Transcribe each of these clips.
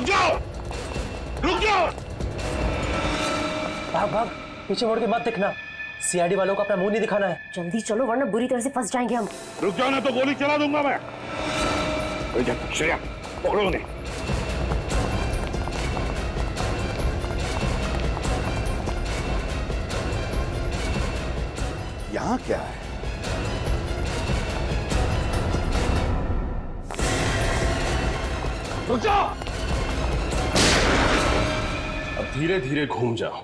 रुक जाओ, रुक जाओ। भाग भाग, पीछे मुड़ के मत दिखना। सीआईडी वालों को अपना मुंह नहीं दिखाना है। जल्दी चलो वरना बुरी तरह से फंस जाएंगे हम। रुक जाओ ना तो गोली चला दूंगा मैं। श्रेया पकड़ो उन्हें। यहाँ क्या है? रुक जाओ। अब धीरे धीरे घूम जाओ।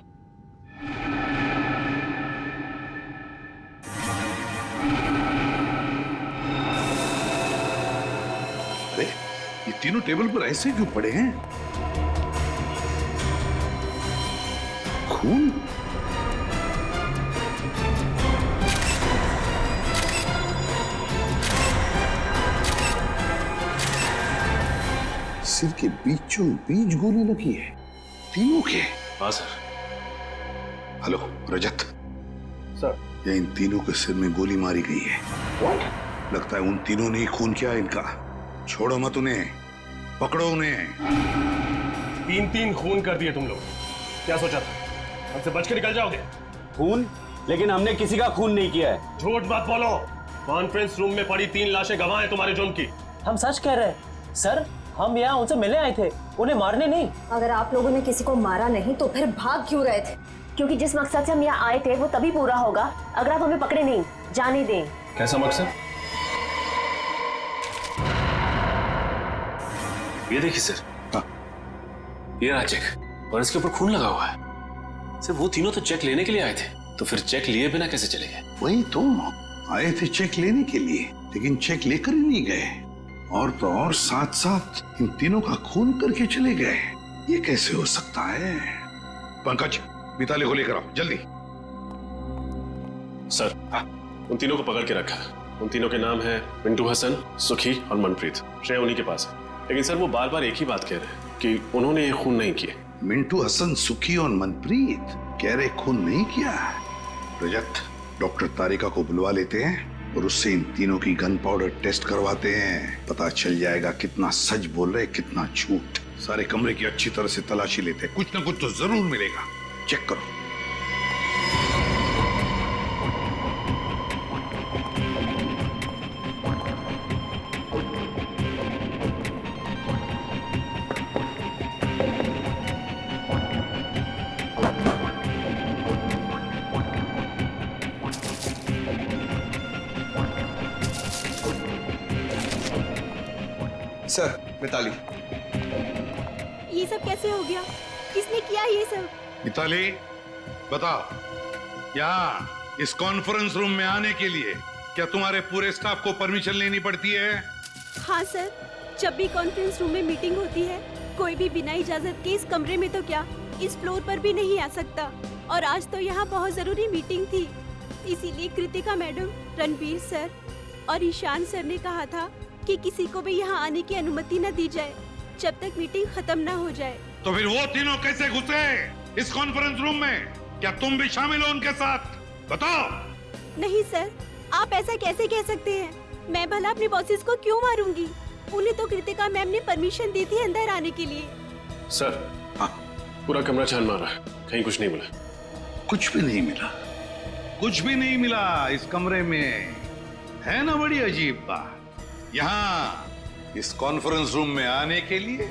अरे ये तीनों टेबल पर ऐसे क्यों पड़े हैं? खून? सिर के बीचों बीच गोली लगी है तीनों के। हाँ सर। हेलो रजत सर। ये इन तीनों के सिर में गोली मारी गई है। What? लगता है उन तीनों ने ही खून किया इनका। छोड़ो मत उन्हें, पकड़ो उन्हें। तीन तीन खून कर दिए तुम लोग। क्या सोचा था हमसे बच के निकल जाओगे? खून? लेकिन हमने किसी का खून नहीं किया है। झूठ मत बोलो। कॉन्फ्रेंस रूम में पड़ी 3 लाशें गवाह हैं तुम्हारे जुर्म की। हम सच कह रहे हैं सर, हम यहाँ उनसे मिलने आए थे, उन्हें मारने नहीं। अगर आप लोगों ने किसी को मारा नहीं तो फिर भाग क्यों रहे थे? क्योंकि जिस मकसद से हम यहाँ आए थे वो तभी पूरा होगा अगर आप हमें पकड़े नहीं, जाने दें। कैसा मकसद? ये देखिए सर। हाँ। ये रहा चेक और इसके ऊपर खून लगा हुआ है। सर वो तीनों तो चेक लेने के लिए आए थे, तो फिर चेक लिए बिना कैसे चले गए? वही तो, आए थे चेक लेने के लिए लेकिन चेक लेकर ही नहीं गए, और तो और साथ साथ इन तीनों का खून करके चले गए। ये कैसे हो सकता है? पंकज मिताली को लेकर आओ जल्दी। सर उन तीनों को पकड़ के रखा। उन तीनों के नाम है मिंटू हसन, सुखी और मनप्रीत। श्रेया उन्हीं के पास है, लेकिन सर वो बार बार एक ही बात कह रहे हैं कि उन्होंने ये खून नहीं किए। मिंटू हसन, सुखी और मनप्रीत कह रहे खून नहीं किया। रजत डॉक्टर तारिका को बुलवा लेते हैं और उससे इन तीनों की गन पाउडर टेस्ट करवाते हैं। पता चल जाएगा कितना सच बोल रहे कितना झूठ। सारे कमरे की अच्छी तरह से तलाशी लेते हैं, कुछ ना कुछ तो जरूर मिलेगा। चेक करो। सर मिताली। ये सब कैसे हो गया? किसने किया ये सब? मिताली बताओ, यहाँ इस कॉन्फ्रेंस रूम में आने के लिए क्या तुम्हारे पूरे स्टाफ को परमिशन लेनी पड़ती है? हाँ सर, जब भी कॉन्फ्रेंस रूम में मीटिंग होती है कोई भी बिना इजाजत के इस कमरे में तो क्या इस फ्लोर पर भी नहीं आ सकता। और आज तो यहाँ बहुत जरूरी मीटिंग थी, इसीलिए कृतिका मैडम, रणबीर सर और ईशान सर ने कहा था कि किसी को भी यहाँ आने की अनुमति न दी जाए जब तक मीटिंग खत्म न हो जाए। तो फिर वो तीनों कैसे घुसे इस कॉन्फ्रेंस रूम में? क्या तुम भी शामिल हो उनके साथ? बताओ। नहीं सर, आप ऐसा कैसे कह सकते हैं? मैं भला अपने बॉसेस को क्यों मारूंगी? उन्हें तो कृतिका मैम ने परमिशन दी थी अंदर आने के लिए। सर हाँ, पूरा कमरा छान मारा है, कहीं कुछ नहीं मिला। कुछ भी नहीं मिला? कुछ भी नहीं मिला इस कमरे में? है ना बड़ी अजीब बात। यहाँ इस कॉन्फ्रेंस रूम में आने के लिए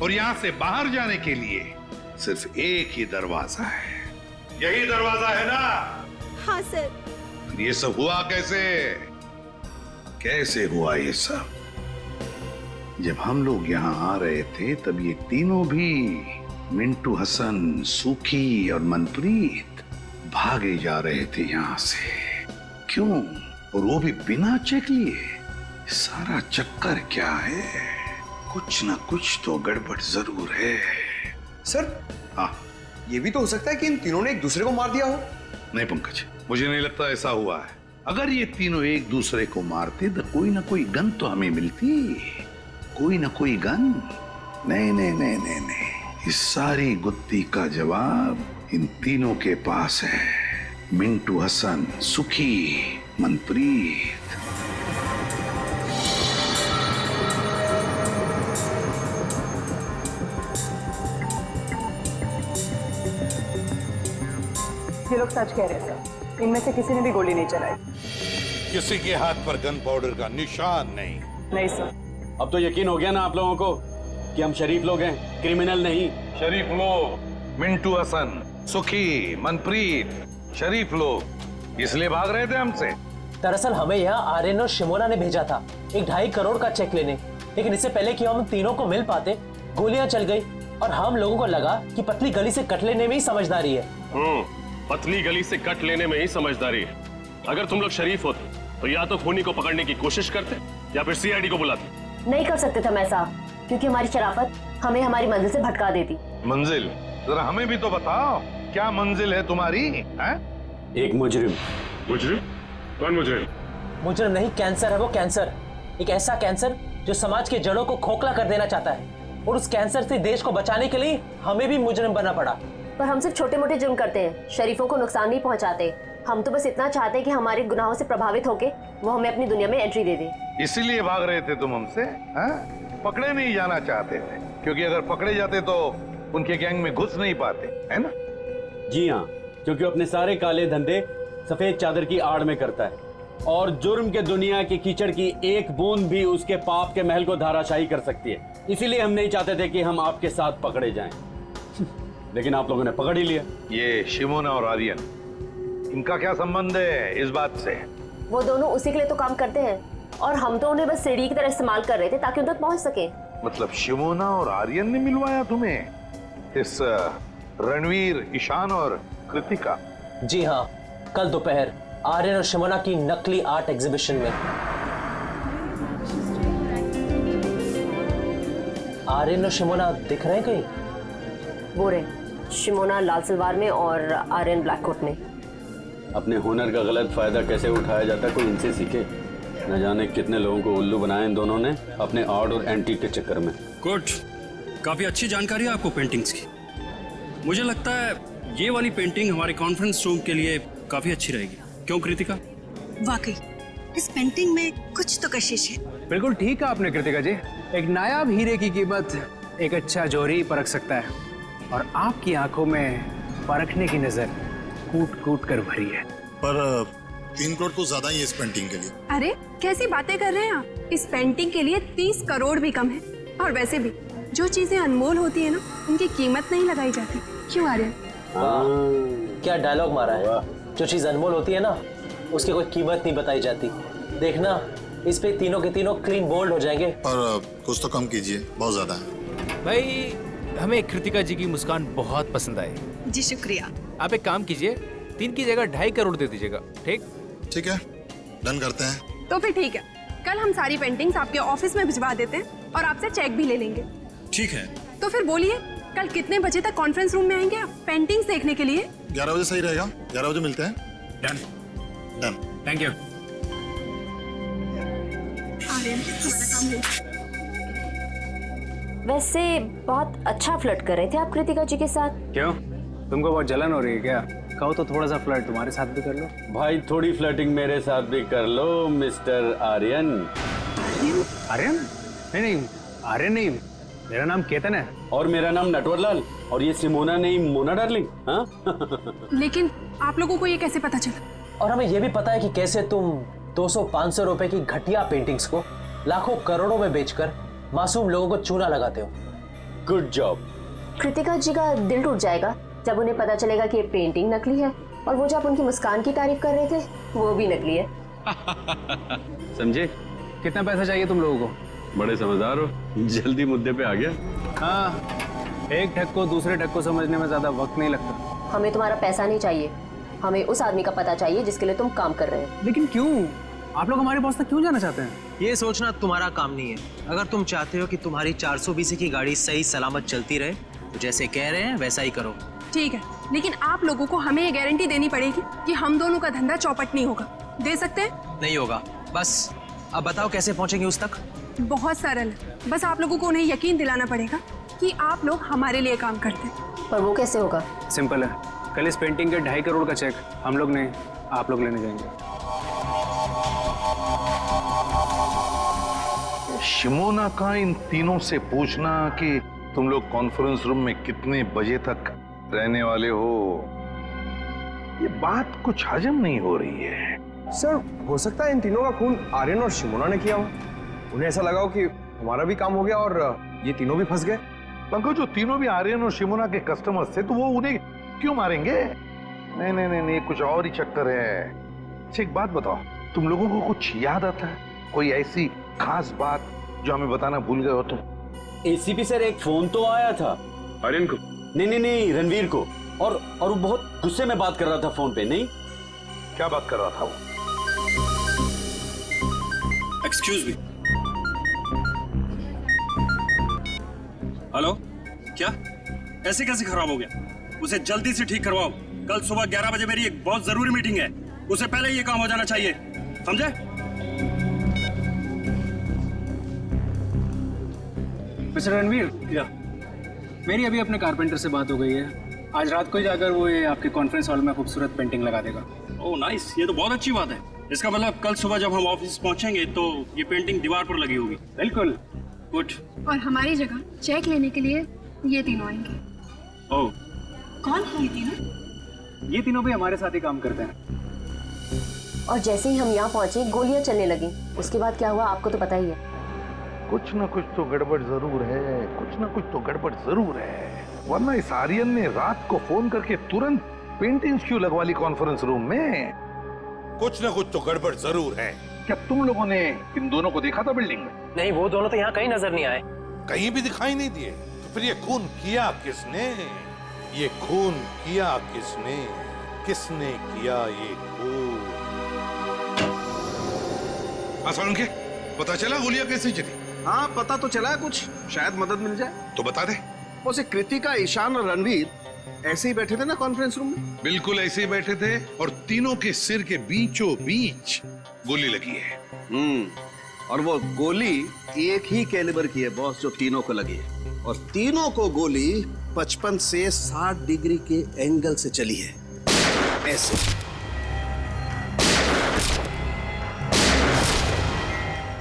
और यहाँ से बाहर जाने के लिए सिर्फ एक ही दरवाजा है। यही दरवाजा है ना? हाँ सर। फिर ये सब हुआ कैसे? कैसे हुआ ये सब? जब हम लोग यहाँ आ रहे थे तब ये तीनों भी, मिंटू हसन, सुखी और मनप्रीत, भागे जा रहे थे यहाँ से। क्यों? और वो भी बिना चेक लिए। सारा चक्कर क्या है? कुछ ना कुछ तो गड़बड़ जरूर है। सर हाँ, ये भी तो हो सकता है कि इन तीनों ने एक दूसरे को मार दिया हो। नहीं पंकज, मुझे नहीं लगता ऐसा हुआ है। अगर ये तीनों एक दूसरे को मारते तो कोई ना कोई गन तो हमें मिलती। कोई ना कोई गन। नहीं नहीं नहीं नहीं नहीं, इस सारी गुत्थी का जवाब इन तीनों के पास है। मिंटू हसन, सुखी, मनप्रीत। ये लोग सच कह रहे हैं सर, इनमें से किसी ने भी गोली नहीं चलाई। किसी के हाथ पर गन पाउडर का निशान नहीं। नहीं सर। अब तो यकीन हो गया ना आप लोगों को कि हम शरीफ लोग हैं, क्रिमिनल नहीं। शरीफ लोग, मिंटू हसन, सुखी, मनप्रीत, शरीफ लोग इसलिए भाग रहे थे हमसे। दरअसल हमें यहाँ आर्यन और शिमोना ने भेजा था 1.5 करोड़ का चेक लेने, लेकिन इससे पहले कि हम तीनों को मिल पाते गोलियां चल गई और हम लोगों को लगा कि पतली गली से कट लेने में ही समझदारी है। पतली गली से कट लेने में ही समझदारी है। अगर तुम लोग शरीफ होते तो या तो खूनी को पकड़ने की कोशिश करते या फिर सीआईडी को बुलाते। नहीं कर सकते थे हम ऐसा, क्योंकि हमारी शराफत हमें हमारी मंजिल से भटका देती। मंजिल? जरा हमें भी तो बताओ, क्या मंजिल है तुम्हारी? है? एक मुजरिम। मुजरिम? कौन मुजरिम? मुजरिम नहीं, कैंसर है वो, कैंसर। एक ऐसा कैंसर जो समाज के जड़ों को खोखला कर देना चाहता है, और उस कैंसर से देश को बचाने के लिए हमें भी मुजरिम बनना पड़ा। पर हम सिर्फ छोटे मोटे जुर्म करते हैं, शरीफों को नुकसान नहीं पहुंचाते। हम तो बस इतना चाहते हैं कि हमारे गुनाहों से प्रभावित होके वो हमें अपनी दुनिया में एंट्री दे दे। इसीलिए भाग रहे थे तुम हमसे? पकड़े नहीं जाना चाहते थे, क्योंकि अगर पकड़े जाते तो उनके गैंग में घुस नहीं पाते, है ना? जी हाँ, क्योंकि अपने सारे काले धंधे सफेद चादर की आड़ में करता है, और जुर्म के दुनिया की कीचड़ की एक बूंद भी उसके पाप के महल को धाराशाही कर सकती है। इसीलिए हम नहीं चाहते थे कि हम आपके साथ पकड़े जाएं। लेकिन आप लोगों ने पकड़ ही लिया। ये शिमोना और आर्यन, इनका क्या संबंध है इस बात से? वो दोनों उसी के लिए तो काम करते हैं, और हम तो उन्हें बस सीढ़ी की तरह इस्तेमाल कर रहे थे ताकि उन तक पहुंच सके। मतलब शिमोना और आर्यन ने मिलवाया तुम्हें इस रणवीर, ईशान और कृतिका? जी हाँ, कल दोपहर आर्यन और शिमोना की नकली आर्ट एग्जीबिशन में। आर्यन और शिमोना दिख रहे हैं कहीं? वो रहे, शिमोना लाल सलवार में और आर्यन ब्लैक कोट में। अपने हुनर का गलत फायदा कैसे उठाया जाता है, कोई इनसे सीखे। न जाने कितने लोगों को उल्लू बनाया इन दोनों ने अपने आर्ट और एंटीक के चक्कर में। गुड, काफी अच्छी जानकारी है आपको पेंटिंग्स की। मुझे लगता है ये वाली पेंटिंग हमारे कॉन्फ्रेंस रूम के लिए काफी अच्छी रहेगी। क्यों कृतिका? वाकई इस पेंटिंग में कुछ तो कशिश है। बिल्कुल ठीक कहा आपने कृतिका जी। एक नायाब हीरे की कीमत एक अच्छा जौहरी ही परख सकता है, और आपकी आंखों में परखने की नजर कूट कूट कर भरी है। पर 3 करोड़ तो ज्यादा ही है इस पेंटिंग के लिए। अरे कैसी बातें कर रहे हैं आप? इस पेंटिंग के लिए 30 करोड़ भी कम है। और वैसे भी जो चीजें अनमोल होती है ना, उनकी कीमत नहीं लगाई जाती। क्यों आर्यन? क्या डायलॉग मारा है। जो चीज अनमोल होती है ना, उसकी कोई कीमत नहीं बताई जाती। देखना, इस पे तीनों के तीनों क्लीन बोल्ड हो जाएंगे। पर कुछ तो कम कीजिए, बहुत ज्यादा है। भाई, हमें कृतिका जी की मुस्कान बहुत पसंद आई। जी शुक्रिया। आप एक काम कीजिए, 3 की जगह 2.5 करोड़ दे दीजिएगा। ठीक? ठीक है, डन करते हैं। तो फिर ठीक है, कल हम सारी पेंटिंग्स आपके ऑफिस में भिजवा देते हैं और आपसे चेक भी ले लेंगे। ठीक है। तो फिर बोलिए, कल कितने बजे तक कॉन्फ्रेंस रूम में आएंगे आप पेंटिंग्स देखने के लिए? 11 बजे सही रहेगा। 11 बजे मिलते हैं। डन। डन। Thank you. वैसे बहुत अच्छा फ्लर्ट कर रहे थे आप कृतिका जी के साथ। क्यों, तुमको बहुत जलन हो रही है क्या? कहो तो थोड़ा सा फ्लर्ट तुम्हारे साथ भी कर लो। भाई थोड़ी फ्लर्टिंग मेरे साथ भी कर लो मिस्टर आर्यन। आर्यन? नहीं, आर्यन नहीं, मेरा नाम केतन है। और मेरा नाम नटवरलाल। और ये सिमोना नहीं, मोना डार्लिंग। हाँ? लेकिन आप लोगों को ये कैसे पता चला? और हमें ये भी पता है कि कैसे तुम 200-500 रुपए की घटिया पेंटिंग्स को लाखों करोड़ों में बेचकर मासूम लोगों को चूना लगाते हो। Good job. कृतिका जी का दिल टूट जाएगा जब उन्हें पता चलेगा कि ये पेंटिंग नकली है, और वो जो आप उनकी मुस्कान की तारीफ कर रहे थे वो भी नकली है। समझे? कितना पैसा चाहिए तुम लोगों को? बड़े समझदार हो, जल्दी मुद्दे पे आ गया। हाँ, एक ठग को दूसरे ठग को समझने में ज्यादा वक्त नहीं लगता। हमें तुम्हारा पैसा नहीं चाहिए, हमें उस आदमी का पता चाहिए जिसके लिए तुम काम कर रहे हो। लेकिन क्यों? आप लोग हमारे बॉस तक क्यों जाना चाहते हैं? ये सोचना तुम्हारा काम नहीं है। अगर तुम चाहते हो कि तुम्हारी 420 की गाड़ी सही सलामत चलती रहे, तो जैसे कह रहे हैं वैसा ही करो। ठीक है, लेकिन आप लोगों को हमें ये गारंटी देनी पड़ेगी कि हम दोनों का धंधा चौपट नहीं होगा। दे सकते हैं? नहीं होगा। बस अब बताओ कैसे पहुंचेंगे उस तक? बहुत सरल है, बस आप लोगों को उन्हें यकीन दिलाना पड़ेगा कि आप लोग हमारे लिए काम करते हैं। पर वो कैसे होगा? सिंपल है, कल इस पेंटिंग के 2.5 करोड़ का चेक हम लोग नहीं, आप लोग लेने जाएंगे। शिमोना का इन तीनों से पूछना कि तुम लोग कॉन्फ्रेंस रूम में कितने बजे तक रहने वाले हो, ये बात कुछ हजम नहीं हो रही है। सर हो सकता है इन तीनों का खून आर्यन और शिमोना ने किया हो। उन्हें ऐसा लगा हो कि हमारा भी काम हो गया और ये तीनों भी फंस गए। पंकज, जो तीनों भी आर्यन और शिमोना के कस्टमर्स थे तो वो उन्हें क्यों मारेंगे? नहीं नहीं नहीं नहीं, कुछ और ही चक्कर है। अच्छा एक बात बताओ, तुम लोगों को कुछ याद आता है? कोई ऐसी खास बात जो हमें बताना भूल गए हो तुम? एसीपी सर, एक फोन तो आया था आर्यन को? नहीं, रणवीर को। और वो बहुत गुस्से में बात कर रहा था फोन पे। नहीं, क्या बात कर रहा था वो? Excuse me. हेलो, क्या ऐसे कैसे खराब हो गया? उसे जल्दी से ठीक करवाओ। कल सुबह 11 बजे मेरी एक बहुत जरूरी मीटिंग है, उससे पहले ये काम हो जाना चाहिए, समझे? मिस्टर रणवीर, या मेरी अभी अपने कारपेंटर से बात हो गई है। आज रात को ही जाकर वो ये आपके कॉन्फ्रेंस हॉल में खूबसूरत पेंटिंग लगा देगा। ओह नाइस, ये तो बहुत अच्छी बात है। इसका मतलब कल सुबह जब हम ऑफिस पहुंचेंगे तो ये पेंटिंग दीवार पर लगी होगी। बिल्कुल। गुड। और हमारी जगह चेक लेने के लिए ये तीनों आएंगे। ओह, कौन है ये तीनों? ये तीनों भी हमारे साथ ही काम करते हैं। और जैसे ही हम यहाँ पहुंचे गोलियां चलने लगी। उसके बाद क्या हुआ आपको तो पता ही है। कुछ ना कुछ तो गड़बड़ जरूर है, कुछ ना कुछ तो गड़बड़ जरूर है। वरना इस आर्यन ने रात को फोन करके तुरंत पेंटिंग्स क्यों लगवा ली कॉन्फ्रेंस रूम में? कुछ ना कुछ तो गड़बड़ जरूर है। क्या तुम लोगों ने इन दोनों को देखा था बिल्डिंग में? नहीं, वो दोनों तो यहाँ कहीं नजर नहीं आए। कहीं भी दिखाई नहीं दिए। तो फिर ये खून किया किसने? ये खून किया किसने? किसने किया ये खून? सुन के पता चला गोलियां कैसे चली? हाँ पता तो चला है कुछ, शायद मदद मिल जाए। तो बता दे। उसे कृतिका, ईशान और रणवीर ऐसे ही बैठे थे ना कॉन्फ्रेंस रूम में? बिल्कुल ऐसे ही बैठे थे और तीनों के सिर के बीचों बीच गोली लगी है। और वो गोली एक ही कैलिबर की है बॉस, जो तीनों को लगी है। और तीनों को गोली 55 से 60 डिग्री के एंगल से चली है, ऐसे।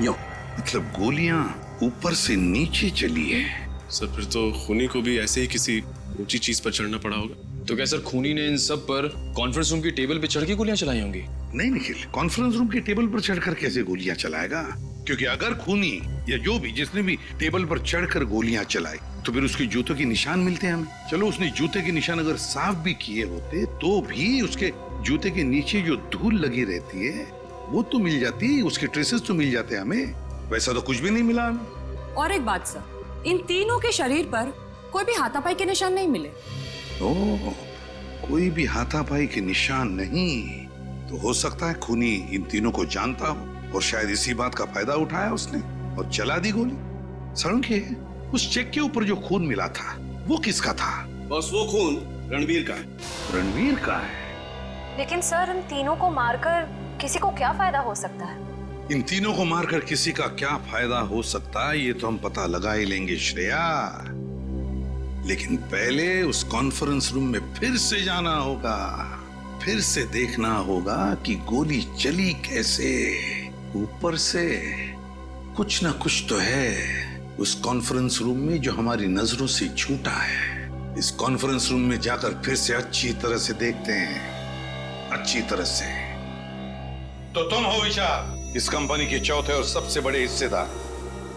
यो मतलब गोलियां ऊपर से नीचे चली है। सर फिर तो खूनी को भी ऐसे ही किसी ऊंची चीज पर चढ़ना पड़ा होगा। तो क्या सर खूनी ने इन सब पर कॉन्फ्रेंस रूम की टेबल पे चढ़ के गोलियां चलाई होंगी? नहीं निखिल, कॉन्फ्रेंस रूम की टेबल पर चढ़कर कैसे गोलियां चलाएगा? क्योंकि अगर खूनी या जो भी जिसने भी टेबल पर चढ़कर गोलियां चलाई तो फिर उसके जूतों के निशान मिलते हैं हमें। चलो उसने जूते के निशान अगर साफ भी किए होते तो भी उसके जूते के नीचे जो धूल लगी रहती है वो तो मिल जाती, उसके ट्रेसेस तो मिल जाते हमें। वैसा तो कुछ भी नहीं मिला हमें। और एक बात सर, इन तीनों के शरीर पर कोई भी हाथापाई के निशान नहीं मिले। ओह, कोई भी हाथापाई के निशान नहीं? तो हो सकता है खूनी इन तीनों को जानता हो और शायद इसी बात का फायदा उठाया उसने और चला दी गोली। सड़के उस चेक के ऊपर जो खून मिला था वो किसका था? बस वो खून रणवीर का है। रणवीर का है? लेकिन सर इन तीनों को मारकर किसी को क्या फायदा हो सकता है? इन तीनों को मारकर किसी का क्या फायदा हो सकता है ये तो हम पता लगा ही लेंगे श्रेया। लेकिन पहले उस कॉन्फ्रेंस रूम में फिर से जाना होगा, फिर से देखना होगा कि गोली चली कैसे। ऊपर से कुछ ना कुछ तो है उस कॉन्फ्रेंस रूम में जो हमारी नजरों से छूटा है। इस कॉन्फ्रेंस रूम में जाकर फिर से अच्छी तरह से देखते हैं, अच्छी तरह से। तो तुम हो विशाल, इस कंपनी के चौथे और सबसे बड़े हिस्सेदार।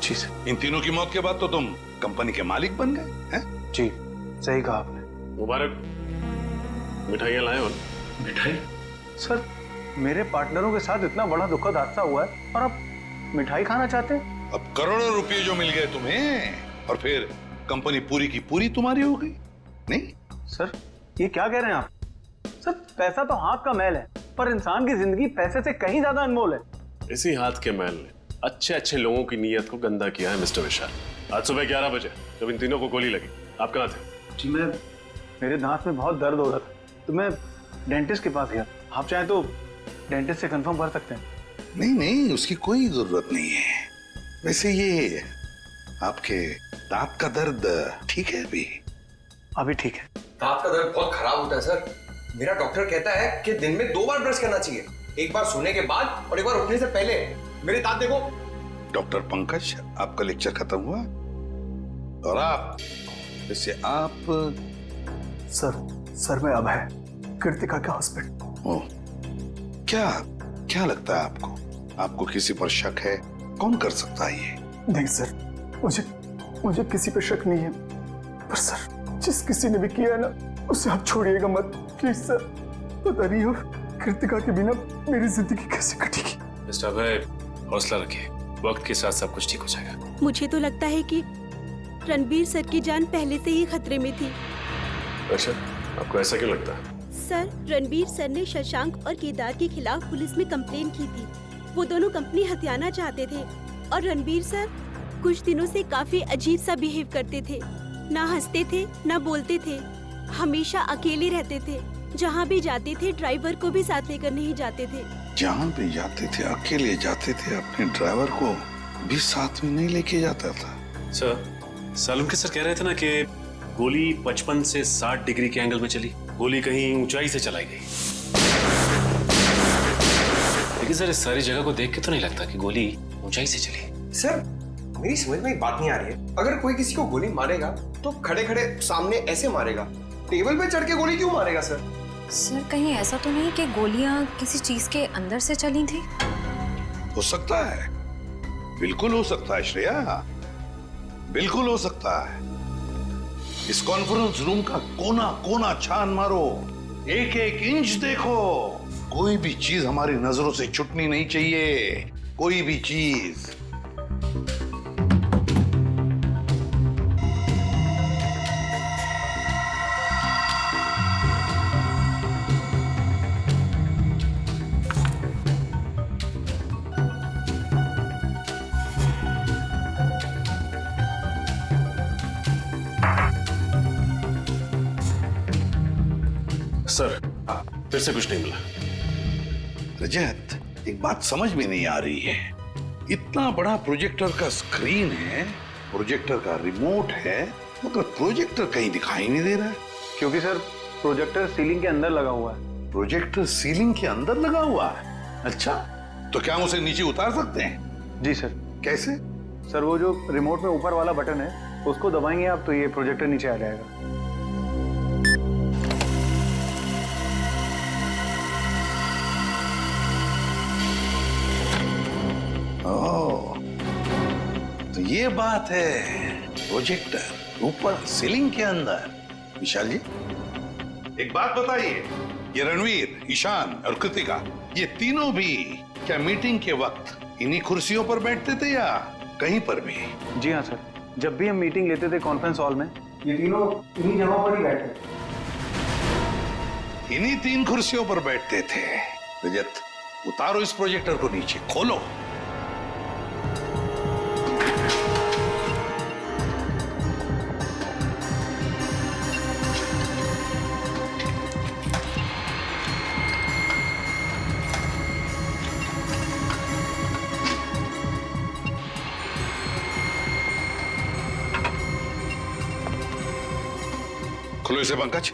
जी सर। इन तीनों की मौत के बाद तो तुम कंपनी के मालिक बन गए हैं? जी सही कहा आपने। मुबारक। मिठाइयाँ लाए हो? मिठाई? सर मेरे पार्टनरों के साथ इतना बड़ा दुखद हादसा हुआ है और आप मिठाई खाना चाहते हैं? अब करोड़ों रुपए जो मिल गए तुम्हें और फिर कंपनी पूरी की पूरी तुम्हारी हो गई। नहीं सर ये क्या कह रहे हैं आप? सर पैसा तो हाथ का मैल है पर इंसान की जिंदगी पैसे से कहीं ज्यादा अनमोल है। इसी हाथ के मैल ने अच्छे अच्छे लोगों की नीयत को गंदा किया है मिस्टर विशाल। आज सुबह 11 बजे जब इन तीनों को गोली लगी आप कहाँ थे? जी मेरे दांत में बहुत दर्द हो रहा था तो मैं डेंटिस्ट के पास गया। आप चाहें तो डेंटिस्ट से कंफर्म कर सकते हैं। नहीं नहीं उसकी कोई जरूरत नहीं है। वैसे ये आपके दांत का दर्द ठीक है? अभी ठीक है। दांत का दर्द बहुत खराब होता है सर। मेरा डॉक्टर कहता है कि दिन में 2 बार ब्रश करना चाहिए, एक बार सोने के बाद और एक बार उठने से पहले। मेरे दांत देखो। डॉक्टर पंकज आपका लेक्चर खत्म हुआ और आप वैसे आप सर मैं अभय कृतिका का हस्बैंड। ओ, क्या क्या लगता है आपको? आपको किसी पर शक है? कौन कर सकता है ये? नहीं सर, मुझे किसी पे शक नहीं है, पर सर जिस किसी ने भी किया है ना, उसे आप छोड़िएगा मत प्लीज सर। पता नहीं हो कृतिका के बिना मेरी जिंदगी कैसे कटेगी। मिस्टर अभय, हौसला रखिए, वक्त के साथ सब कुछ ठीक हो जाएगा। मुझे तो लगता है कि रणबीर सर की जान पहले से ही खतरे में थी। अच्छा, आपको ऐसा क्यों लगता है? सर, रणबीर सर ने शशांक और केदार के खिलाफ पुलिस में कंप्लेन की थी। वो दोनों कंपनी हथियाना चाहते थे और रणबीर सर कुछ दिनों से काफी अजीब सा बिहेव करते थे। ना हंसते थे, ना बोलते थे, हमेशा अकेले रहते थे। जहाँ भी जाते थे ड्राइवर को भी साथ लेकर नहीं जाते थे। जहाँ भी जाते थे अकेले जाते थे, अपने ड्राइवर को भी साथ में नहीं लेके जाता था। सर, सालुंके सर कह रहे थे ना कि गोली 55 से 60 डिग्री के एंगल में चली। गोली कहीं ऊंचाई से चलाई गई। लेकिन सर, इस सारी जगह को देख के तो नहीं लगता कि गोली ऊंचाई से चली। सर, मेरी समझ में एक बात नहीं आ रही है। अगर कोई किसी को गोली मारेगा तो खड़े खड़े सामने ऐसे मारेगा, टेबल पे चढ़ के गोली क्यों मारेगा सर? सर, कहीं ऐसा तो नहीं कि गोलियां किसी चीज के अंदर से चली थी? हो सकता है, बिल्कुल हो सकता है श्रेया, बिल्कुल हो सकता है। इस कॉन्फ्रेंस रूम का कोना कोना छान मारो, एक एक इंच देखो, कोई भी चीज हमारी नजरों से छूटनी नहीं चाहिए, कोई भी चीज। सर, फिर से कुछ नहीं मिला। रजत, एक बात समझ में नहीं आ रही है। इतना बड़ा प्रोजेक्टर का स्क्रीन है, प्रोजेक्टर का रिमोट है, मगर प्रोजेक्टर कहीं दिखाई नहीं दे रहा है। क्योंकि सर प्रोजेक्टर सीलिंग के अंदर लगा हुआ है। प्रोजेक्टर सीलिंग के अंदर लगा हुआ है? अच्छा, तो क्या हम उसे नीचे उतार सकते हैं? जी सर। कैसे? सर, वो जो रिमोट में ऊपर वाला बटन है, उसको दबाएंगे आप तो ये प्रोजेक्टर नीचे आ जाएगा। तो ये बात है, प्रोजेक्टर ऊपर सीलिंग के अंदर। विशाल जी, एक बात बताइए, ये रणवीर, ईशान और कृतिका, ये तीनों भी क्या मीटिंग के वक्त इन्हीं कुर्सियों पर बैठते थे या कहीं पर भी? जी हाँ सर, जब भी हम मीटिंग लेते थे कॉन्फ्रेंस हॉल में, ये तीनों इन्हीं जगहों पर ही बैठते थे। इन्हीं 3 कुर्सियों पर बैठते थे। रजत, उतारो इस प्रोजेक्टर को नीचे, खोलो। खोलो इसे पंकज।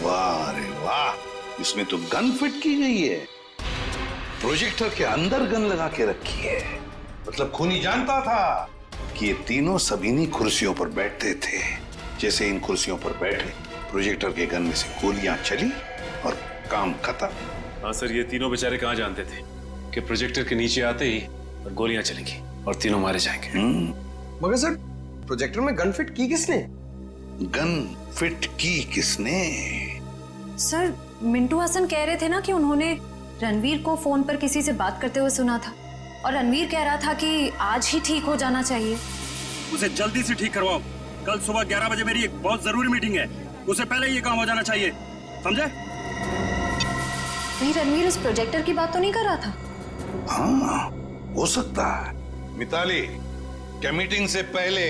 वाह रे वाह, इसमें तो गन फिट की गई है। प्रोजेक्टर के अंदर गन लगा के रखी है। मतलब खूनी जानता था कि ये तीनों सब इन्हीं कुर्सियों पर बैठते थे। जैसे इन कुर्सियों पर बैठे, प्रोजेक्टर के गन में से गोलियां चली और काम खत्म। हाँ सर, ये तीनों बेचारे कहाँ जानते थे कि प्रोजेक्टर के नीचे आते ही और गोलियां चलेंगी और तीनों मारे जाएंगे। मगर सर, प्रोजेक्टर में गन फिट की किसने? गन फिट की किसने? सर, मिंटू हसन कह रहे थे ना कि उन्होंने रणवीर को फोन पर किसी से बात करते हुए सुना था और रणवीर कह रहा था कि आज ही ठीक हो जाना चाहिए। उसे जल्दी से ठीक करवाओ। कल सुबह 11 बजे मेरी एक बहुत जरूरी मीटिंग है, उससे पहले ये काम हो जाना चाहिए, समझे? कहीं रणवीर उस प्रोजेक्टर की बात तो नहीं कर रहा था? हाँ, हो सकता है। मिताली, क्या मीटिंग से पहले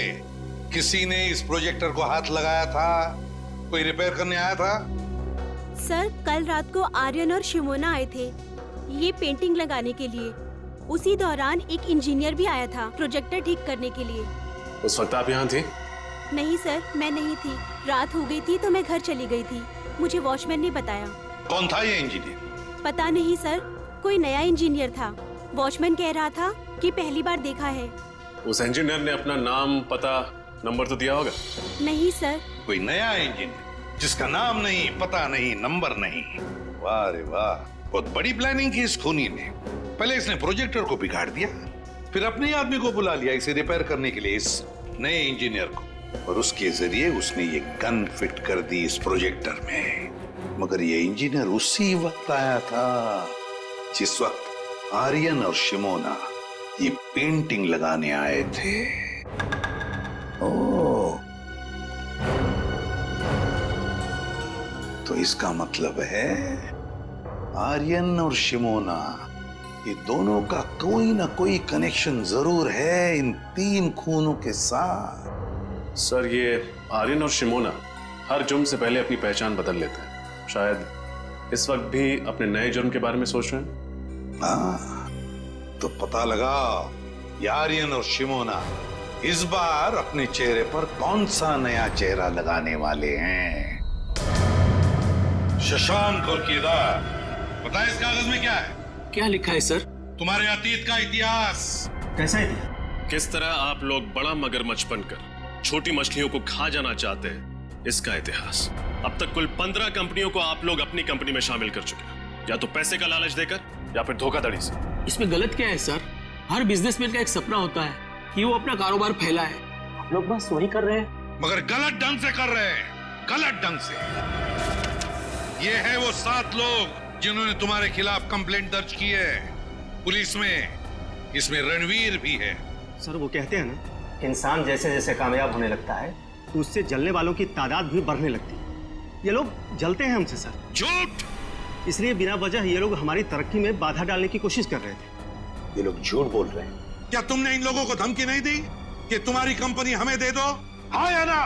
किसी ने इस प्रोजेक्टर को हाथ लगाया था? कोई रिपेयर करने आया था? सर, कल रात को आर्यन और शिमोना आए थे ये पेंटिंग लगाने के लिए। उसी दौरान एक इंजीनियर भी आया था प्रोजेक्टर ठीक करने के लिए। उस वक्त आप यहाँ थे? नहीं सर, मैं नहीं थी। रात हो गई थी तो मैं घर चली गई थी। मुझे वॉचमैन ने बताया। कौन था ये इंजीनियर? पता नहीं सर, कोई नया इंजीनियर था। वॉचमैन कह रहा था कि पहली बार देखा है। उस इंजीनियर ने अपना नाम, पता, नंबर तो दिया होगा? नहीं सर। कोई नया इंजीनियर जिसका नाम नहीं, पता नहीं, नंबर नहीं। वाह रे वाह, बहुत बड़ी प्लानिंग की इस खूनी ने। पहले इसने प्रोजेक्टर को बिगाड़ दिया, फिर अपने आदमी को बुला लिया इसे रिपेयर करने के लिए, इस नए इंजीनियर को, और उसके जरिए उसने ये गन फिट कर दी इस प्रोजेक्टर में। मगर ये इंजीनियर उसी वक्त आया था जिस वक्त आर्यन और शिमोना ये पेंटिंग लगाने आए थे। ओह, तो इसका मतलब है आर्यन और शिमोना, ये दोनों का कोई ना कोई कनेक्शन जरूर है इन 3 खूनों के साथ। सर, ये आर्यन और शिमोना हर जुर्म से पहले अपनी पहचान बदल लेते हैं। शायद इस वक्त भी अपने नए जुर्म के बारे में सोच रहे हैं। हाँ, तो पता लगा ये आर्यन और शिमोना इस बार अपने चेहरे पर कौन सा नया चेहरा लगाने वाले हैं। शशांक और केदार, पता है इस कागज में क्या है? क्या लिखा है सर? तुम्हारे अतीत का इतिहास। कैसा इतिहास? किस तरह आप लोग बड़ा मगरमच्छ बनकर छोटी मछलियों को खा जाना चाहते हैं, इसका इतिहास। अब तक कुल 15 कंपनियों को आप लोग अपनी कंपनी में शामिल कर चुके हैं, या तो पैसे का लालच देकर या फिर धोखाधड़ी से। इसमें गलत क्या है सर? हर बिजनेसमैन का एक सपना होता है कि वो अपना कारोबार फैलाए। आप लोग बस वही कर रहे हैं, मगर गलत ढंग से कर रहे हैं, गलत ढंग से। ये है वो 7 लोग जिन्होंने तुम्हारे खिलाफ कंप्लेंट दर्ज की है पुलिस में। इसमें रणवीर भी है। सर, वो कहते हैं ना, इंसान जैसे जैसे कामयाब होने लगता है तो उससे जलने वालों की तादाद भी बढ़ने लगती है। ये लोग जलते हैं हमसे सर। झूठ! इसलिए बिना वजह ये लोग हमारी तरक्की में बाधा डालने की कोशिश कर रहे थे। ये लोग झूठ बोल रहे हैं। क्या तुमने इन लोगों को धमकी नहीं दी कि तुम्हारी कंपनी हमें दे दो? हाँ या ना?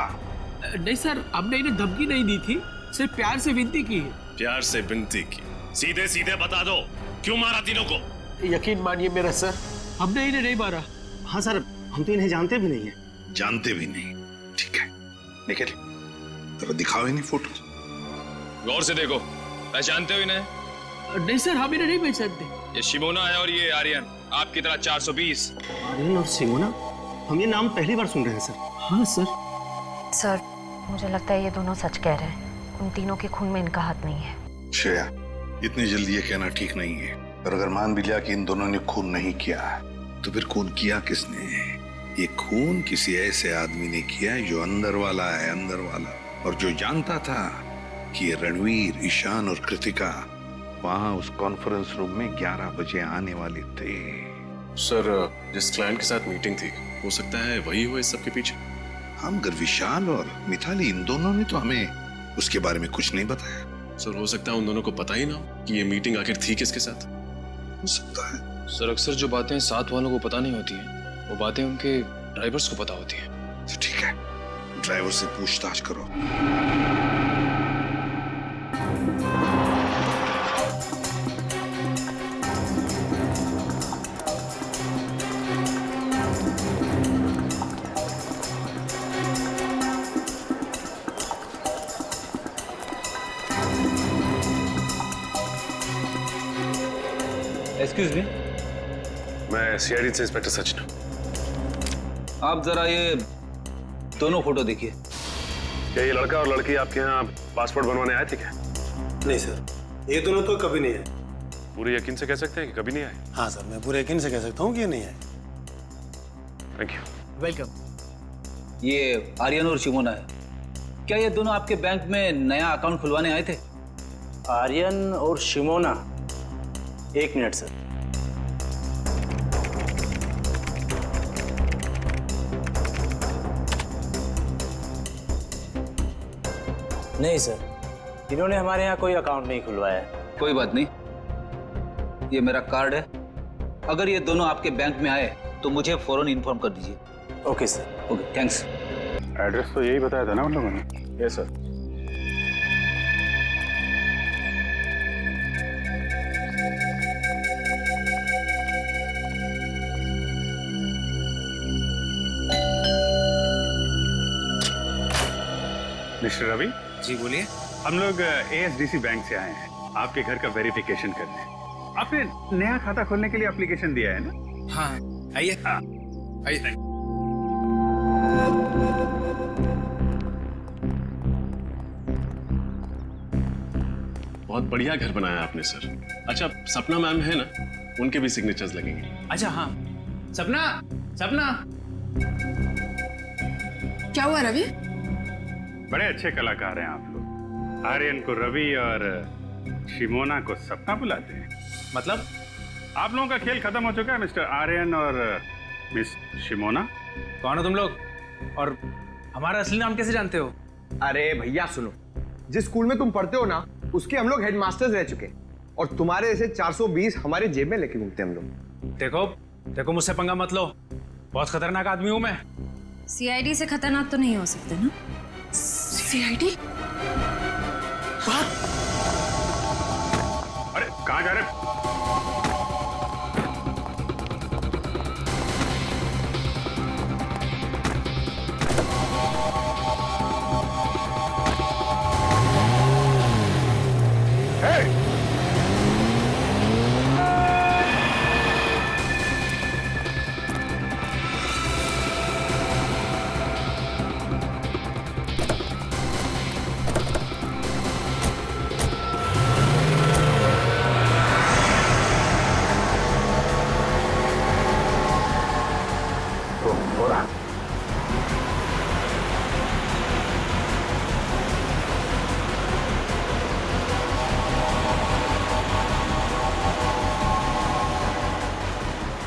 नहीं सर, हमने इन्हें धमकी नहीं दी थी, सिर्फ प्यार से विनती की है। प्यार से विनती की? सीधे सीधे बता दो, क्यों मारा तीनों को? यकीन मानिए मेरा सर, हमने इन्हें नहीं मारा। हाँ सर, हम तो इन्हें जानते भी नहीं है। जानते भी नहीं? ठीक है, निकल, जरा दिखाओ इन्हें फोटो। गौर से देखो, पहचानते हो इन्हें? नहीं सर, हम इन्हें नहीं पहचानते। ये शिमोना है और ये आर्यन, आपकी तरह 420। आर्यन और शिमोना, हम ये नाम पहली बार सुन रहे हैं सर। हाँ सर। सर, मुझे लगता है ये दोनों सच कह रहे हैं। उन तीनों के खून में इनका हाथ नहीं है। श्रेया, इतनी जल्दी ये कहना ठीक नहीं है। और अगर मान भी लिया कि इन दोनों ने खून नहीं किया, तो फिर खून किया किसने? ये खून किसी ऐसे आदमी ने किया है जो अंदर वाला है, अंदर वाला, और जो जानता था कि ये रणवीर, ईशान और कृतिका वहां उस कॉन्फ्रेंस रूम में 11 बजे आने वाले थे। सर, जिस क्लाइंट के साथ मीटिंग थी, हो सकता है वही हो इस सब के पीछे। हाँ, मगर विशाल और मिताली, इन दोनों ने तो हमें उसके बारे में कुछ नहीं बताया। सर, हो सकता है उन दोनों को पता ही ना हो कि ये मीटिंग आखिर थी किसके साथ। हो सकता है। सर, अक्सर जो बातें साथ वालों को पता नहीं होती हैं, वो बातें उनके ड्राइवर्स को पता होती हैं। तो ठीक है, ड्राइवर से पूछताछ करो। एक्सक्यूज मी, मैं सीआईडी से इंस्पेक्टर सचिन हूँ। आप जरा ये दोनों फोटो देखिए। क्या ये लड़का और लड़की आपके यहाँ पासपोर्ट बनवाने आए थे क्या? नहीं सर, ये दोनों तो कभी नहीं आए। पूरे यकीन से कह सकते हैं कि कभी नहीं आए? हाँ सर, मैं पूरे यकीन से कह सकता हूँ कि ये नहीं आए। Thank you. वेलकम। ये आर्यन और शिमोना है। क्या ये दोनों आपके बैंक में नया अकाउंट खुलवाने आए थे? आर्यन और शिमोना? एक मिनट सर। नहीं सर, इन्होंने हमारे यहाँ कोई अकाउंट नहीं खुलवाया है। कोई बात नहीं, ये मेरा कार्ड है। अगर ये दोनों आपके बैंक में आए तो मुझे फौरन इन्फॉर्म कर दीजिए। Okay sir. Okay, thanks. Address तो यही बताया था ना उन लोगों ने? Yes sir. मिस्टर रवि। जी बोलिए। हम लोग ASDC बैंक से आए हैं आपके घर का वेरिफिकेशन करने। आपने नया खाता खोलने के लिए एप्लीकेशन दिया है ना? हाँ आइए आइए। बहुत बढ़िया घर बनाया आपने सर। अच्छा सपना मैम है ना, उनके भी सिग्नेचर्स लगेंगे। अच्छा हाँ। सपना सपना क्या हुआ रवि? बड़े अच्छे कलाकार हैं आप लोग। आर्यन को रवि और शिमोना को सपना बुलाते हैं। मतलब आप लोगों का खेल खत्म हो चुका है मिस्टर आर्यन और मिस शिमोना। कौन हो तुम लोग और हमारा असली नाम कैसे जानते हो? अरे भैया सुनो, जिस स्कूल में तुम पढ़ते हो ना उसके हम लोग हेडमास्टर्स रह चुके हैं और तुम्हारे जैसे 420 हमारे जेब में लेके घूमते हम लोग। देखो देखो मुझसे पंगा मत लो, बहुत खतरनाक आदमी हूं मैं। CID से खतरनाक तो नहीं हो सकते ना? CID? अरे कहाँ जा रहे?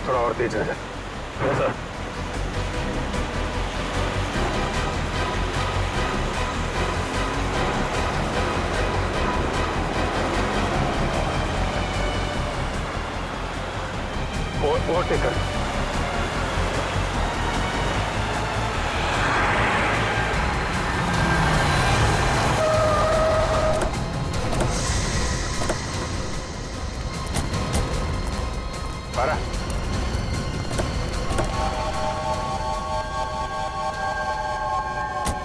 थोड़ा और तेज है सर। और टेकर।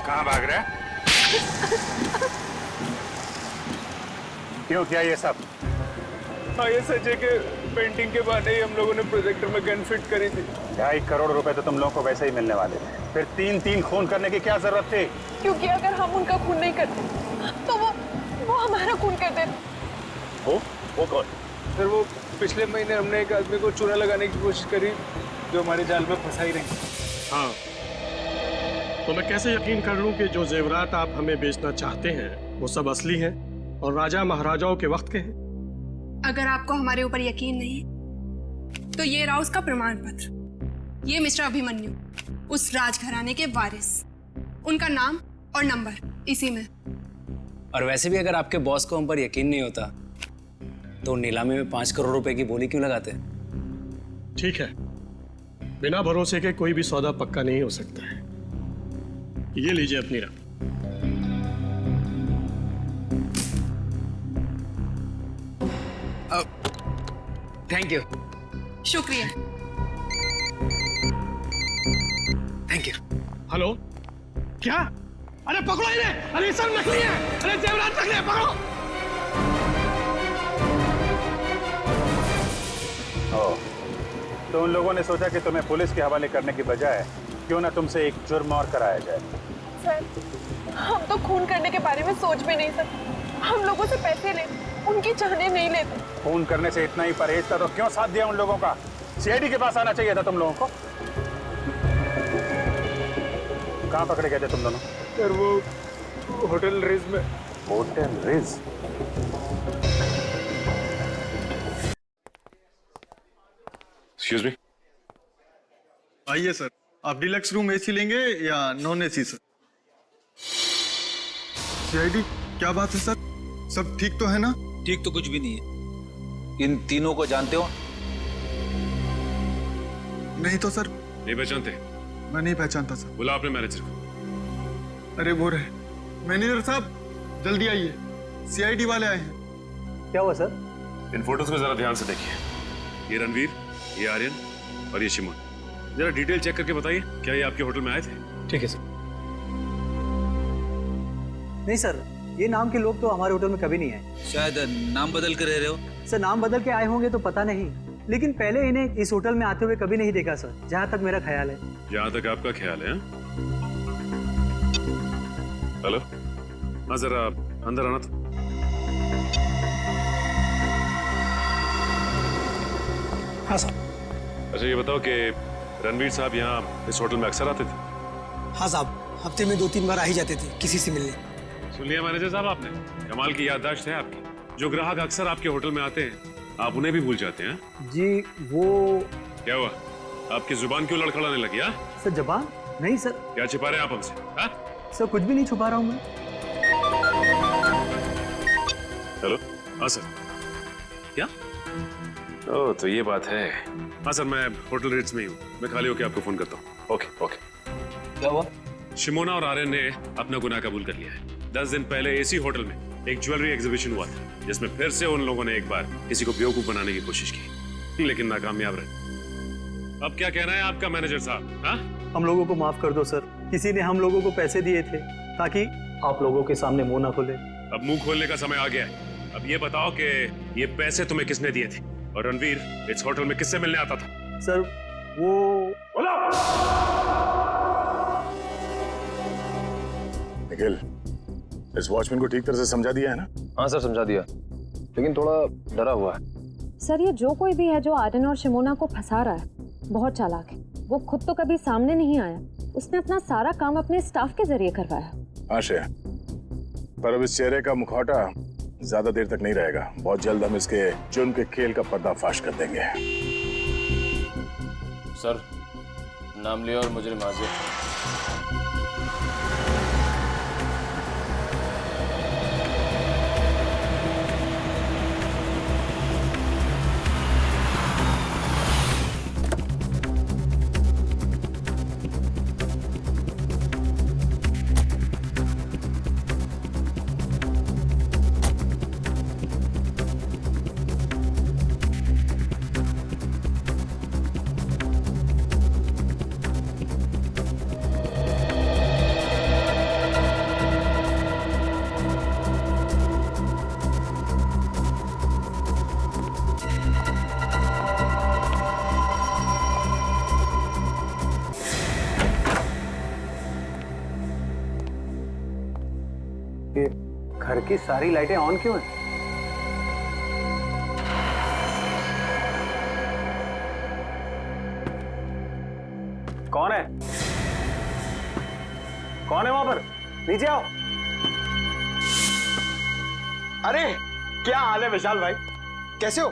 कहाँ भाग रहा है? क्यों किया ये सब? ISHA के पेंटिंग के बहाने ही हम लोगों ने प्रोजेक्टर में गन फिट करी थी। 2.5 करोड़ रुपए तो तुम लोगों को वैसे ही मिलने वाले थे, फिर 3 खून करने की क्या जरूरत थी? क्योंकि अगर हम उनका खून नहीं करते तो वो हमारा खून कर देते। वो कौन? फिर वो पिछले महीने हमने एक आदमी को चूना लगाने की कोशिश करी जो हमारे जाल में फंसा ही नहीं। हाँ, तो मैं कैसे यकीन कर लूं कि जो जेवरात आप हमें बेचना चाहते हैं वो सब असली हैं और राजा महाराजाओं के वक्त के हैं? अगर आपको हमारे ऊपर यकीन नहीं तो ये रहा उसका प्रमाण पत्र। ये मिस्टर अभिमन्यु, उस राजघराने के वारिस, उनका नाम और नंबर इसी में। और वैसे भी अगर आपके बॉस को हम पर यकीन नहीं होता तो नीलामी में 5 करोड़ रुपए की बोली क्यों लगाते? ठीक है, बिना भरोसे के कोई भी सौदा पक्का नहीं हो सकता है। ये लीजिए अपनी रकम। Thank you. शुक्रिया। Thank you. हेलो, क्या? अरे पकड़ो इन्हें! अरे सब नकली है! अरे जेवरात नकली है, पकड़ो! तो उन लोगों ने सोचा कि तुम्हें पुलिस के हवाले करने की बजाय क्यों ना तुमसे एक जुर्म और कराया जाए। सर, हम तो खून करने के बारे में सोच भी नहीं सकते। हम लोगों से पैसे ले, उनकी चाहने नहीं लेते। खून करने से इतना ही परहेज था तो क्यों साथ दिया उन लोगों का? CID के पास आना चाहिए था तुम लोगों को। कहाँ पकड़े गए थे तुम दोनों? सर वो होटल रिज में। Hotel ridge? Excuse me. आइए सर, आप डिलक्स रूम AC लेंगे या नॉन AC सर? CID क्या बात है सर? सब ठीक तो है ना? ठीक तो कुछ भी नहीं है। इन तीनों को जानते हो? नहीं तो सर। नहीं पहचानते? मैं नहीं पहचानता सर। बुला अपने मैनेजर को। अरे वो रहे। मैनेजर साहब जल्दी आइए, CID वाले आए हैं। क्या हुआ सर? इन फोटोज को जरा ध्यान से देखिए। ये रणवीर, ये आर्यन और ये शिमोन। जरा डिटेल चेक करके बताइए, क्या ये आपके होटल में आए थे? ठीक है सर। नहीं सर, ये नाम के लोग तो हमारे होटल में कभी नहीं आए। शायद नाम बदल कर रह रहे हो। सर नाम बदल के आए होंगे तो पता नहीं, लेकिन पहले इन्हें इस होटल में आते हुए कभी नहीं देखा सर, जहाँ तक मेरा ख्याल है। जहाँ तक आपका ख्याल है। हेलो, हाँ जरा अंदर आना था। हाँ साहब। अच्छा ये बताओ कि रणवीर साहब यहाँ इस होटल में अक्सर आते थे? हाँ साहब, हफ्ते में 2-3 बार आ ही जाते थे किसी से मिलने। सुन लिया मैनेजर साहब आपने, कमाल की याददाश्त है आपकी। जो ग्राहक अक्सर आपके होटल में आते हैं आप उन्हें भी भूल जाते हैं? जी वो क्या हुआ, आपकी जुबान क्यों लड़खड़ाने लगी? सर जबान नहीं सर। क्या छिपा रहे हैं आप हमसे? सर कुछ भी नहीं छुपा रहा हूँ मैं। हेलो, हाँ सर। क्या? ओह तो ये बात है। हाँ सर मैं होटल रेट्स में ही हूँ, मैं खाली होकर आपको फोन करता हूँ। Okay okay. क्या हुआ? शिमोना और आर्यन ने अपना गुनाह कबूल कर लिया है। 10 दिन पहले इसी होटल में एक ज्वेलरी एग्जीबिशन हुआ था, जिसमें फिर से उन लोगों ने एक बार किसी को बेवकूफ बनाने की कोशिश की, लेकिन नाकामयाब रहे। अब क्या कहना है आपका मैनेजर साहब? हाँ, हम लोगों को माफ कर दो सर, किसी ने हम लोगों को पैसे दिए थे ताकि आप लोगों के सामने मुंह ना खोले। अब मुंह खोलने का समय आ गया है। अब ये बताओ कि ये पैसे तुम्हें किसने दिए थे, और रणवीर इस होटल में किससे मिलने आता था? सर वो निखिल, इस वॉचमैन को ठीक तरह से समझा दिया है ना? हाँ सर समझा दिया, लेकिन थोड़ा डरा हुआ है। सर ये जो कोई भी है जो आर्यन और शिमोना को फंसा रहा है, बहुत चालाक है। वो खुद तो कभी सामने नहीं आया, उसने अपना सारा काम अपने स्टाफ के जरिए करवाया। हाँ श्रेया, पर अब इस चेहरे का मुखौटा ज्यादा देर तक नहीं रहेगा। बहुत जल्द हम इसके जुर्म के खेल का पर्दाफाश कर देंगे। सर नाम लिया और मुजरिम हाजिर। घर की सारी लाइटें ऑन क्यों हैं? कौन है? कौन है वहां पर? नीचे आओ। अरे क्या हाल है विशाल भाई, कैसे हो?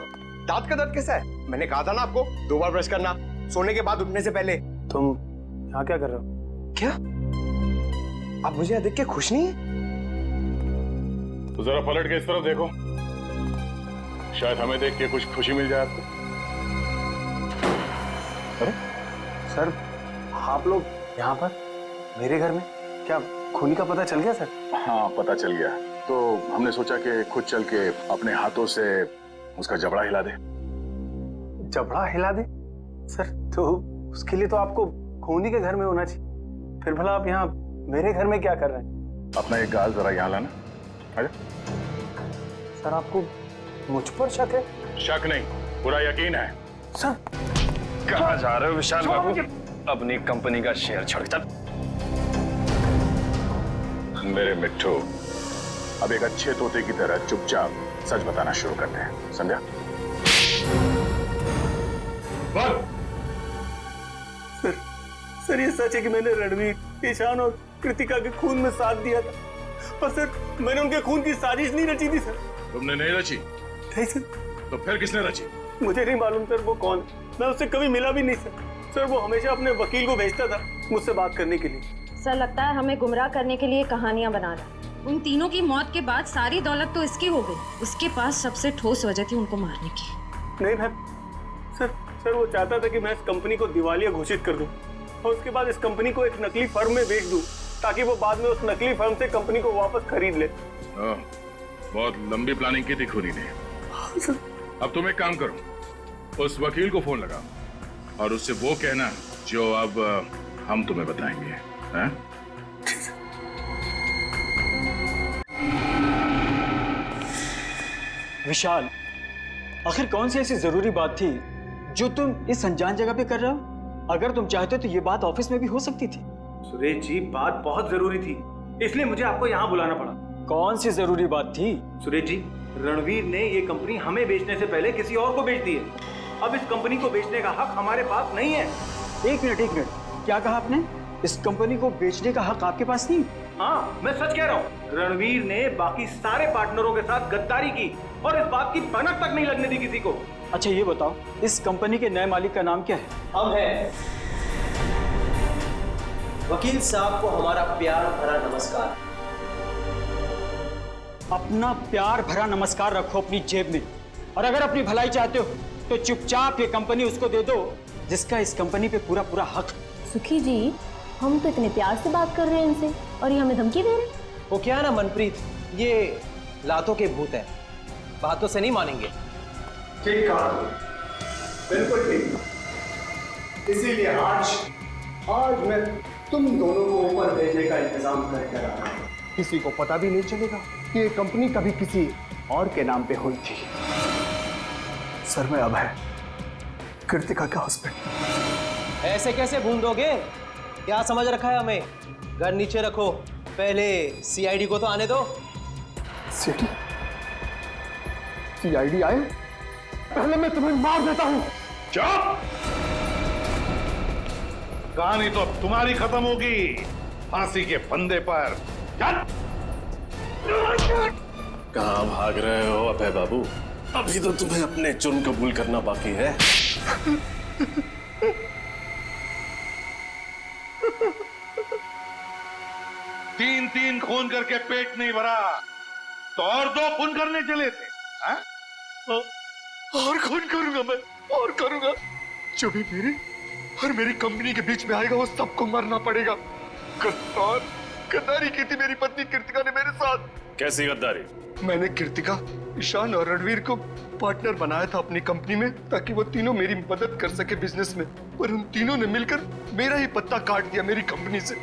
दांत का दर्द कैसा है? मैंने कहा था ना आपको 2 बार ब्रश करना सोने के बाद उठने से पहले। तुम यहाँ क्या कर रहे हो? क्या आप मुझे यहाँ देख के खुश नहीं है? तो जरा पलट के इस तरफ देखो, शायद हमें देख के कुछ खुशी मिल जाए आपको। अरे सर आप लोग यहाँ पर मेरे घर में? क्या खूनी का पता चल गया सर? हाँ पता चल गया, तो हमने सोचा कि खुद चल के अपने हाथों से उसका जबड़ा हिला दे। जबड़ा हिला दे? सर तो उसके लिए तो आपको खूनी के घर में होना चाहिए, फिर भला आप यहाँ मेरे घर में क्या कर रहे हैं? अपना एक गाल जरा यहाँ लाना। आजा। सर आपको मुझ पर शक है? शक नहीं, पूरा यकीन है। सर कहाँ जा रहे हो विशाल बाबू? अपनी कंपनी का शेयर छोड़ चल। मेरे मिट्ठू, अब एक अच्छे तोते की तरह चुपचाप सच बताना शुरू करते हैं, समझा? बोल। सर ये सच है कि मैंने रणवीर, ईशान और कृतिका के खून में साथ दिया था, पर सर मैंने उनके खून की साजिश नहीं रची थी सर। तुमने नहीं रची? नहीं सर। तो फिर किसने रची? मुझे नहीं मालूम सर वो कौन, मैं उससे कभी मिला भी नहीं सर। सर वो हमेशा अपने वकील को भेजता था मुझसे बात करने के लिए। सर लगता है हमें गुमराह करने के लिए कहानियां बना रहा है। उन तीनों की मौत के बाद सारी दौलत तो इसकी हो गई, उसके पास सबसे ठोस वजह थी उनको मारने की। नहीं मैम, सर वो चाहता था कि मैं इस कंपनी को दिवालिया घोषित कर दूं और उसके बाद इस कंपनी को एक नकली फर्म में बेच दूं, ताकि वो बाद में उस नकली फर्म से कंपनी को वापस खरीद ले। बहुत लंबी प्लानिंग की थी खूनी ने। अब तुम एक काम करो, उस वकील को फोन लगाओ और उससे वो कहना जो अब हम तुम्हें बताएंगे। हैं? विशाल, आखिर कौन सी ऐसी जरूरी बात थी जो तुम इस अनजान जगह पे कर रहे हो? अगर तुम चाहते तो ये बात ऑफिस में भी हो सकती थी। सुरेश जी, बात बहुत जरूरी थी, इसलिए मुझे आपको यहाँ बुलाना पड़ा। कौन सी जरूरी बात थी? सुरेश जी, रणवीर ने ये कंपनी हमें बेचने से पहले किसी और को बेच दी है। अब इस कंपनी को बेचने का हक हमारे पास नहीं है। एक मिनट, क्या कहा आपने? इस कंपनी को बेचने का हक आपके पास नहीं? हाँ, मैं सच कह रहा हूँ। रणवीर ने बाकी सारे पार्टनरों के साथ गद्दारी की और इस बात की भनक तक नहीं लगने दी किसी को। अच्छा ये बताओ, इस कंपनी के नए मालिक का नाम क्या है? हम हैं। वकील साहब को हमारा प्यार भरा नमस्कार। अपना प्यार भरा नमस्कार रखो अपनी जेब में, और अगर अपनी भलाई चाहते हो तो चुपचाप ये कंपनी उसको दे दो जिसका इस कंपनी पे पूरा पूरा हक। सुखी जी, हम तो इतने प्यार से बात कर रहे हैं इनसे और ये हमें धमकी दे रहे हैं। वो क्या ना मनप्रीत, ये लातों के भूत है, बातों से नहीं मानेंगे। ठीक कहा, बिल्कुल ठीक। इसीलिए आज मैं तुम दोनों को ऊपर भेजने का इंतजाम करके रहा हूं। किसी को पता भी नहीं चलेगा कि ये कंपनी कभी किसी और के नाम पे हुई थी। सर, मैं अब है कृतिका का हस्बैंड। ऐसे कैसे भून दोगे? क्या समझ रखा है हमें? घर नीचे रखो, पहले सीआईडी को तो आने दो। सीआईडी आए? पहले मैं तुम्हें मार देता हूं। चुप! कहानी तो अब तुम्हारी खत्म होगी, फांसी के फंदे पर। कहाँ भाग रहे हो अभय बाबू? अभी तो तुम्हें अपने जुर्म कबूल करना बाकी है। तीन खून करके पेट नहीं भरा तो और 2 खून करने चले थे। हा? और खून करूंगा मैं, और करूंगा। जो भी मेरे और मेरी कंपनी के बीच में आएगा वो सबको मरना पड़ेगा। गद्दारी की थी मेरी पत्नी कृतिका ने मेरे साथ। कैसी गद्दारी? मैंने कृतिका, ईशान और रणवीर को पार्टनर बनाया था अपनी कंपनी में ताकि वो तीनों मेरी मदद कर सके बिजनेस में, पर उन तीनों ने मिलकर मेरा ही पत्ता काट दिया मेरी कंपनी से।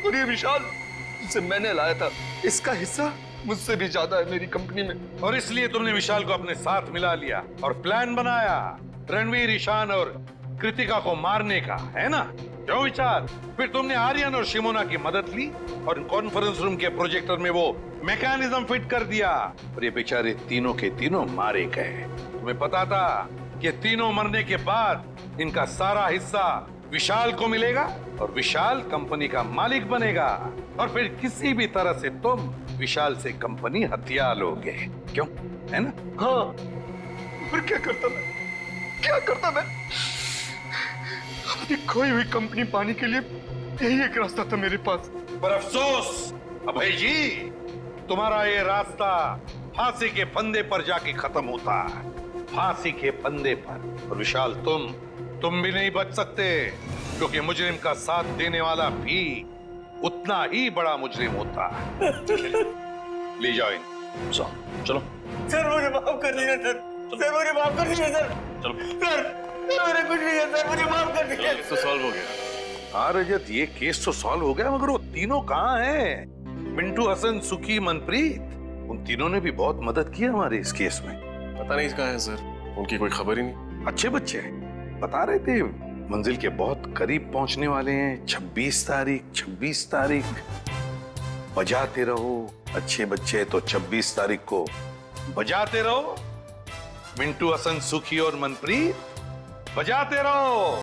और ये विशाल जिसे मैंने लाया था, इसका हिस्सा मुझसे भी ज्यादा है मेरी कंपनी में। और इसलिए तुमने विशाल को अपने साथ मिला लिया और प्लान बनाया रणवीर, ईशान और कृतिका को मारने का, है ना? क्यों विशाल? फिर तुमने आर्यन और शिमोना की मदद ली और कॉन्फ्रेंस रूम के प्रोजेक्टर में वो मैकेनिज्म फिट कर दिया और ये बेचारे तीनों के तीनों मारे गए। तुम्हें पता था कि तीनों मरने के बाद इनका सारा हिस्सा विशाल को मिलेगा और विशाल कंपनी का मालिक बनेगा, और फिर किसी भी तरह से तुम विशाल से कंपनी हथिया लोगे। क्यों, है ना? हाँ, फिर क्या करता मैं? अपनी खोई हुई कंपनी पाने के लिए यही एक रास्ता था मेरे पास। पर अफसोस अभय जी, तुम्हारा ये रास्ता फांसी के फंदे पर जाके खत्म होता है। फांसी के फंदे पर। और विशाल, तुम भी नहीं बच सकते, क्योंकि मुजरिम का साथ देने वाला भी उतना ही बड़ा मुजरिम होता है। ले जाओ इन। चलो। सर मुझे माफ कर दीजिए सर, मुझे माफ कर दीजिए सर। चलो सर, मेरे कुछ नहीं है सर, मुझे माफ कर दीजिए। केस तो सॉल्व हो गया। हाँ रजत, ये केस तो सॉल्व हो गया, मगर वो तीनों कहाँ हैं? मिंटू, हसन, सुखी, मनप्रीत, उन तीनों ने भी बहुत मदद की हमारे इस केस में। पता नहीं कहाँ है सर, उनकी कोई खबर ही नहीं। अच्छे बच्चे बता रहे थे मंजिल के बहुत करीब पहुंचने वाले हैं। 26 तारीख बजाते रहो। अच्छे बच्चे तो 26 तारीख को बजाते रहो। मिंटू, हसन, सुखी और मनप्रीत बजाते रहो।